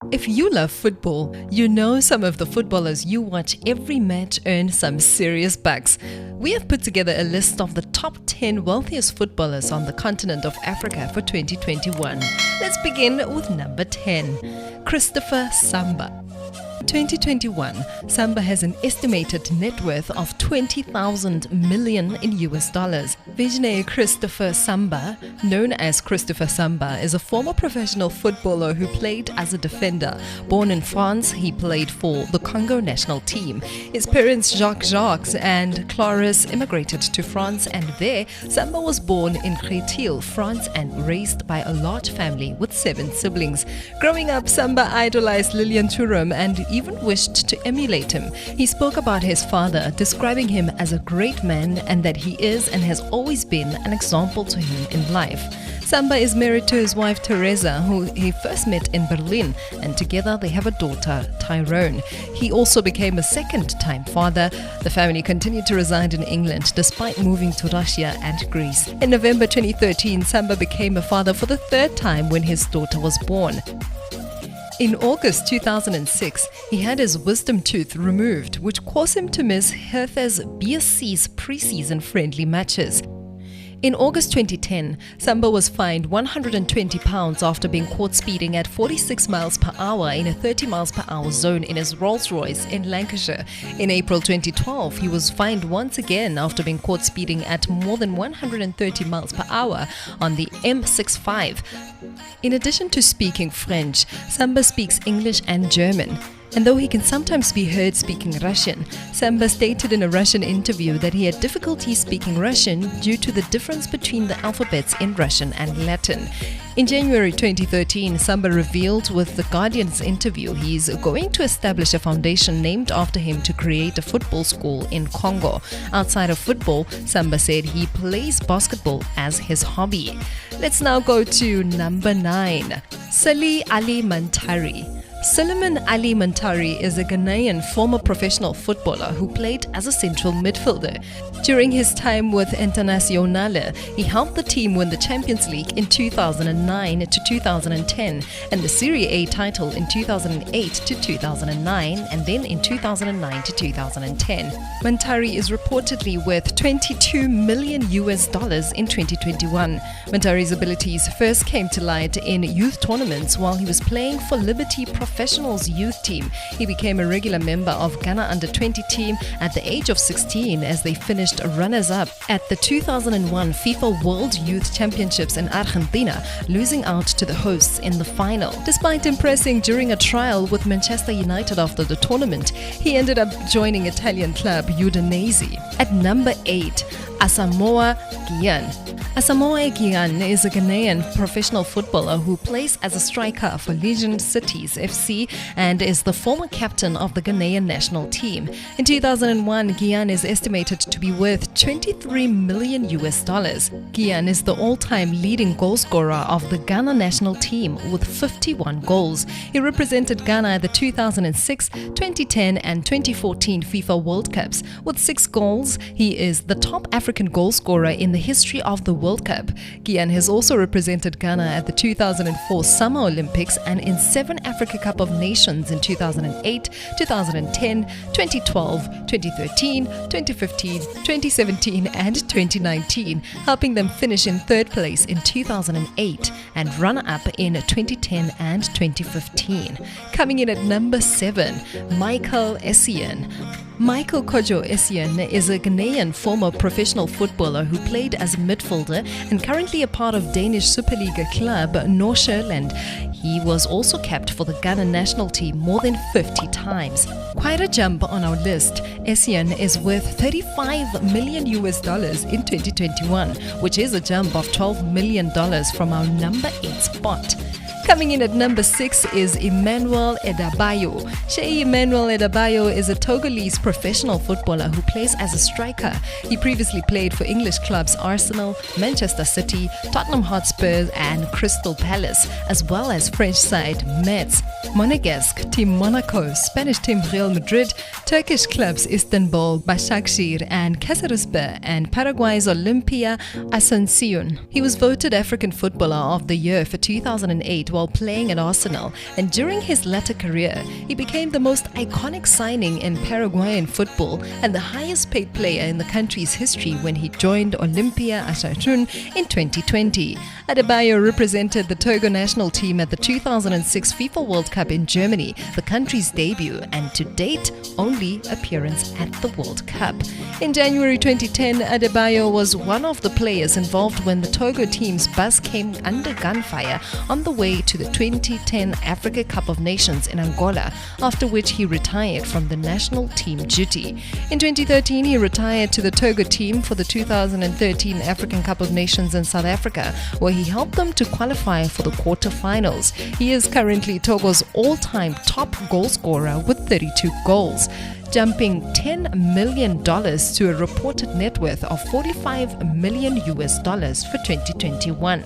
If you love football, you know some of the footballers you watch every match earn some serious bucks. We have put together a list of the top 10 wealthiest footballers on the continent of Africa for 2021. Let's begin with number 10, Christopher Samba. 2021, Samba has an estimated net worth of 20,000 million in US dollars. Visionary Christopher Samba, known as Christopher Samba, is a former professional footballer who played as a defender. Born in France, he played for the Congo national team. His parents Jacques and Clarisse immigrated to France, and there Samba was born in Créteil, France, and raised by a large family with 7 siblings. Growing up, Samba idolized Lilian Thuram and even wished to emulate him. He spoke about his father, describing him as a great man and that he is and has always been an example to him in life. Samba is married to his wife Teresa, who he first met in Berlin, and together they have a daughter, Tyrone. He also became a second-time father. The family continued to reside in England despite moving to Russia and Greece. In November 2013, Samba became a father for the 3rd time when his daughter was born. In August 2006, he had his wisdom tooth removed, which caused him to miss Hertha's BSC's pre-season friendly matches. In August 2010, Samba was fined £120 after being caught speeding at 46 miles per hour in a 30 miles per hour zone in his Rolls-Royce in Lancashire. In April 2012, he was fined once again after being caught speeding at more than 130 miles per hour on the M65. In addition to speaking French, Samba speaks English and German. And though he can sometimes be heard speaking Russian, Samba stated in a Russian interview that he had difficulty speaking Russian due to the difference between the alphabets in Russian and Latin. In January 2013, Samba revealed with The Guardian's interview he's going to establish a foundation named after him to create a football school in Congo. Outside of football, Samba said he plays basketball as his hobby. Let's now go to number 9, Sally Ali Mantari. Suleiman Ali Mantari is a Ghanaian former professional footballer who played as a central midfielder. During his time with Internazionale, he helped the team win the Champions League in 2009 to 2010 and the Serie A title in 2008 to 2009 and then in 2009 to 2010. Mantari is reportedly worth 22 million US dollars in 2021. Mantari's abilities first came to light in youth tournaments while he was playing for Liberty Professionals youth team. He became a regular member of Ghana under-20 team at the age of 16 as they finished runners-up at the 2001 FIFA World Youth Championships in Argentina, losing out to the hosts in the final. Despite impressing during a trial with Manchester United after the tournament, he ended up joining Italian club Udinese. At number 8, Asamoah Gyan. Asamoah Gyan is a Ghanaian professional footballer who plays as a striker for Legion Cities FC and is the former captain of the Ghanaian national team. In 2001, Gyan is estimated to be worth 23 million US dollars. Gyan is the all-time leading goal scorer of the Ghana national team with 51 goals. He represented Ghana at the 2006, 2010 and 2014 FIFA World Cups. With 6 goals, he is the top African goal scorer in the history of the World Cup. Gyan has also represented Ghana at the 2004 Summer Olympics and in 7 Africa Cup of Nations in 2008, 2010, 2012, 2013, 2015, 2017 and 2019, helping them finish in 3rd place in 2008 and runner-up in 2010 and 2015. Coming in at number 7, Michael Essien. Michael Kojo Essien is a Ghanaian former professional footballer who played as a midfielder and currently a part of Danish Superliga club Nordsjælland. He was also capped for the Ghana national team more than 50 times. Quite a jump on our list. Essien is worth 35 million US dollars in 2021, which is a jump of $12 million from our number 8 spot. Coming in at number 6 is Emmanuel Adebayo. Sheyi Emmanuel Adebayo is a Togolese professional footballer who plays as a striker. He previously played for English clubs Arsenal, Manchester City, Tottenham Hotspur and Crystal Palace, as well as French side Metz, Monegasque, Team Monaco, Spanish team Real Madrid, Turkish clubs Istanbul, Başakşehir and Kayserispor, and Paraguay's Olimpia Asuncion. He was voted African Footballer of the Year for 2008 while while playing at Arsenal, and during his latter career, he became the most iconic signing in Paraguayan football and the highest paid player in the country's history when he joined Olympia Atatürk in 2020. Adebayo represented the Togo national team at the 2006 FIFA World Cup in Germany, the country's debut and to date only appearance at the World Cup. In January 2010, Adebayo was one of the players involved when the Togo team's bus came under gunfire on the way to the 2010 Africa Cup of Nations in Angola, after which he retired from the national team duty. In 2013, he retired to the Togo team for the 2013 African Cup of Nations in South Africa, where he helped them to qualify for the quarterfinals. He is currently Togo's all-time top goal scorer with 32 goals, jumping $10 million to a reported net worth of $45 million for 2021.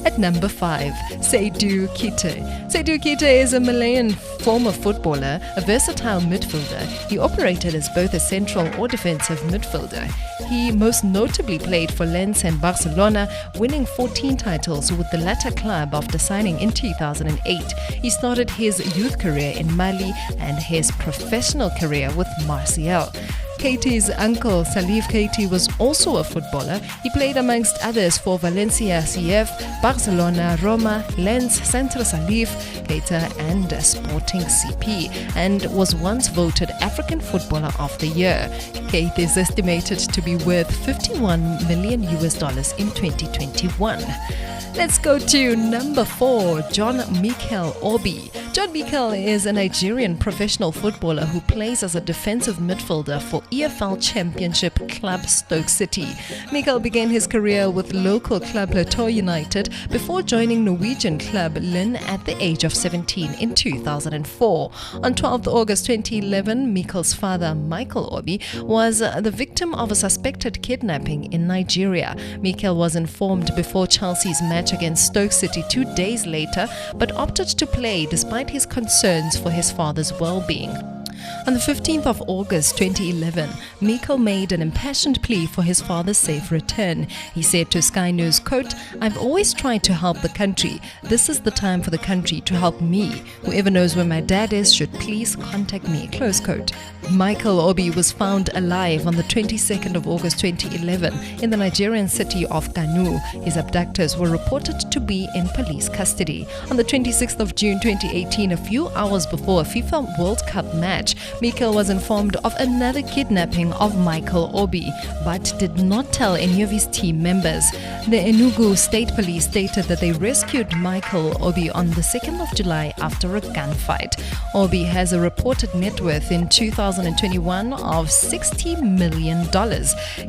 At number 5, Seydou Keita. Seydou Keita is a Malayan former footballer, a versatile midfielder. He operated as both a central or defensive midfielder. He most notably played for Lens and Barcelona, winning 14 titles with the latter club after signing in 2008. He started his youth career in Mali and his professional career with Marseille. Keita's uncle, Salif Keita, was also a footballer. He played amongst others for Valencia CF, Barcelona, Roma, Lens, Centre Salif, Keita and Sporting CP, and was once voted African Footballer of the Year. Keita is estimated to be worth $51 million in 2021. Let's go to number 4, John Mikel Obi. John Mikel is a Nigerian professional footballer who plays as a defensive midfielder for EFL Championship club Stoke City. Mikel began his career with local club Plateau United before joining Norwegian club Lyn at the age of 17 in 2004. On 12th August 2011, Mikel's father, Michael Obi, was the victim of a suspected kidnapping in Nigeria. Mikel was informed before Chelsea's match against Stoke City 2 days later, but opted to play despite his concerns for his father's well-being. On the 15th of August 2011, Mikel made an impassioned plea for his father's safe return. He said to Sky News, quote, "I've always tried to help the country. This is the time for the country to help me. Whoever knows where my dad is should please contact me," close quote. Michael Obi was found alive on the 22nd of August 2011 in the Nigerian city of Kano. His abductors were reported to be in police custody. On the 26th of June 2018, a few hours before a FIFA World Cup match, Mikel was informed of another kidnapping of Michael Obi, but did not tell any of his team members. The Enugu State Police stated that they rescued Michael Obi on the 2nd of July after a gunfight. Obi has a reported net worth in 2021 of $60 million,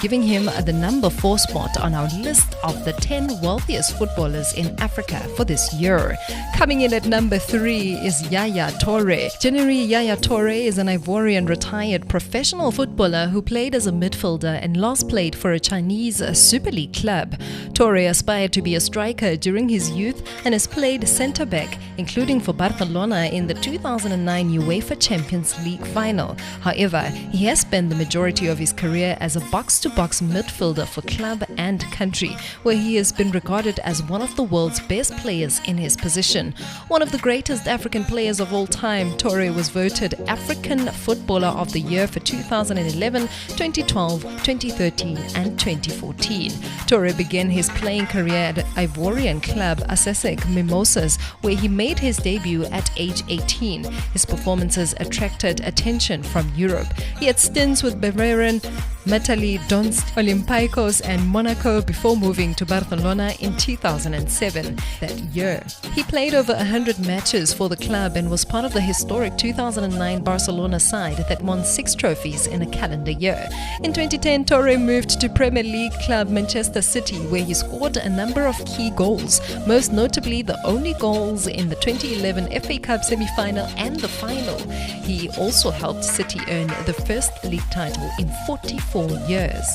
giving him the number 4 spot on our list of the 10 wealthiest footballers in Africa for this year. Coming in at number 3 is Yaya Toure. Generally, Yaya Toure is an Ivorian retired professional footballer who played as a midfielder and last played for a Chinese Super League club. Toure aspired to be a striker during his youth and has played centre-back, including for Barcelona in the 2009 UEFA Champions League final. However, he has spent the majority of his career as a box-to-box midfielder for club and country, where he has been regarded as one of the world's best players in his position. One of the greatest African players of all time, Toure was voted African Footballer of the Year for 2011, 2012, 2013 and 2014. Toure began his playing career at Ivorian club Asasek Mimosas, where he made his debut at age 18. His performances attracted attention from Europe. He had stints with Bavarian, Metalli, Donetsk, Olympiacos and Monaco before moving to Barcelona in 2007. That year, he played over 100 matches for the club and was part of the historic 2009 Barcelona side that won 6 trophies in a calendar year. In 2010, Toure moved to Premier League club Manchester City, where he scored a number of key goals, most notably the only goals in the 2011 FA Cup semi-final and the final. He also helped City earn the first league title in 44 years.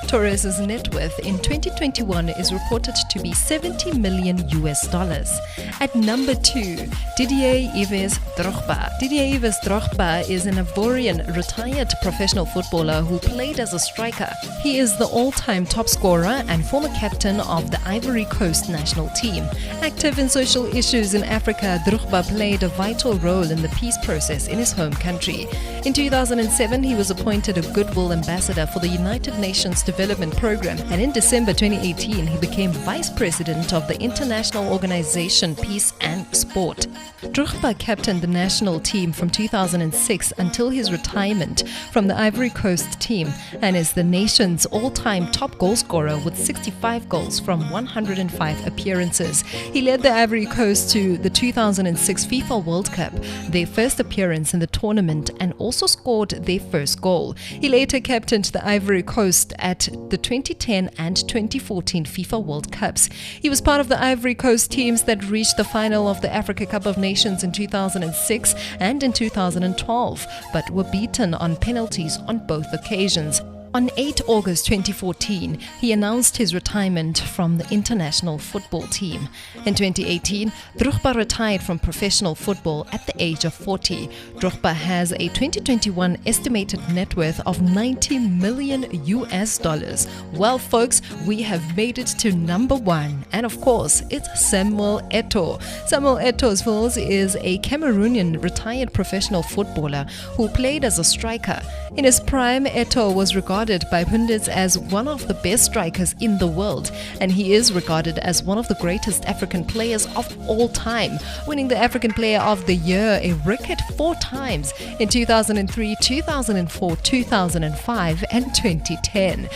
Torres's net worth in 2021 is reported to be $70 million. At number 2, Didier Yves Drogba. Didier Yves Drogba is an Ivorian retired professional footballer who played as a striker. He is the all-time top scorer and former captain of the Ivory Coast national team. Active in social issues in Africa, Drogba played a vital role in the peace process in his home country. In 2007, he was appointed a Goodwill Ambassador for the United Nations Development Programme, and in December 2018, he became Vice President of the International Organization Peace and Sport. Drogba captained the national team from 2006 until his retirement from the Ivory Coast team and is the nation's all-time top goal scorer with 65 goals from 105 appearances. He led the Ivory Coast to the 2006 FIFA World Cup, their first appearance in the tournament, and also scored their first goal. He later captained the Ivory Coast at the 2010 and 2014 FIFA World Cups. He was part of the Ivory Coast teams that reached the final of the Africa Cup of Nations in 2006 and in 2012, but were beaten on penalties on both occasions. On 8 August 2014, he announced his retirement from the international football team. In 2018, Drogba retired from professional football at the age of 40. Drogba has a 2021 estimated net worth of $90 million. Well, folks, we have made it to number 1, and of course, it's Samuel Eto'o. Samuel Eto'o is a Cameroonian retired professional footballer who played as a striker. In his prime, Eto'o was regarded by pundits as one of the best strikers in the world, and he is regarded as one of the greatest African players of all time, winning the African Player of the Year a record 4 times in 2003, 2004, 2005 and 2010.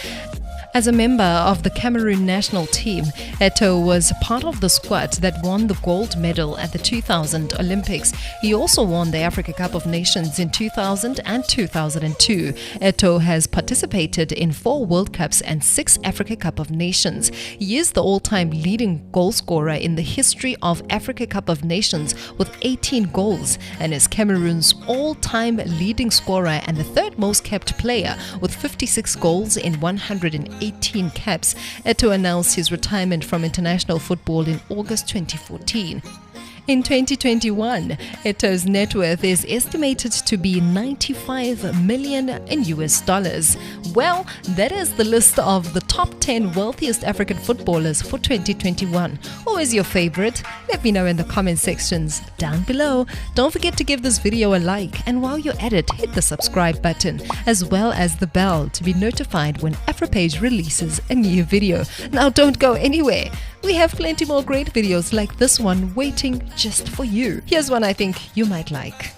As a member of the Cameroon national team, Eto'o was part of the squad that won the gold medal at the 2000 Olympics. He also won the Africa Cup of Nations in 2000 and 2002. Eto'o has participated in 4 World Cups and 6 Africa Cup of Nations. He is the all-time leading goal scorer in the history of Africa Cup of Nations with 18 goals, and is Cameroon's all-time leading scorer and the 3rd most capped player with 56 goals in 118 caps. Eto'o announced his retirement from international football in August 2014. In 2021, Eto'o's net worth is estimated to be $95 million. Well, that is the list of the top 10 wealthiest African footballers for 2021. Who is your favorite? Let me know in the comment sections down below. Don't forget to give this video a like, and while you're at it, hit the subscribe button as well as the bell to be notified when AfroPage releases a new video. Now don't go anywhere. We have plenty more great videos like this one waiting just for you. Here's one I think you might like.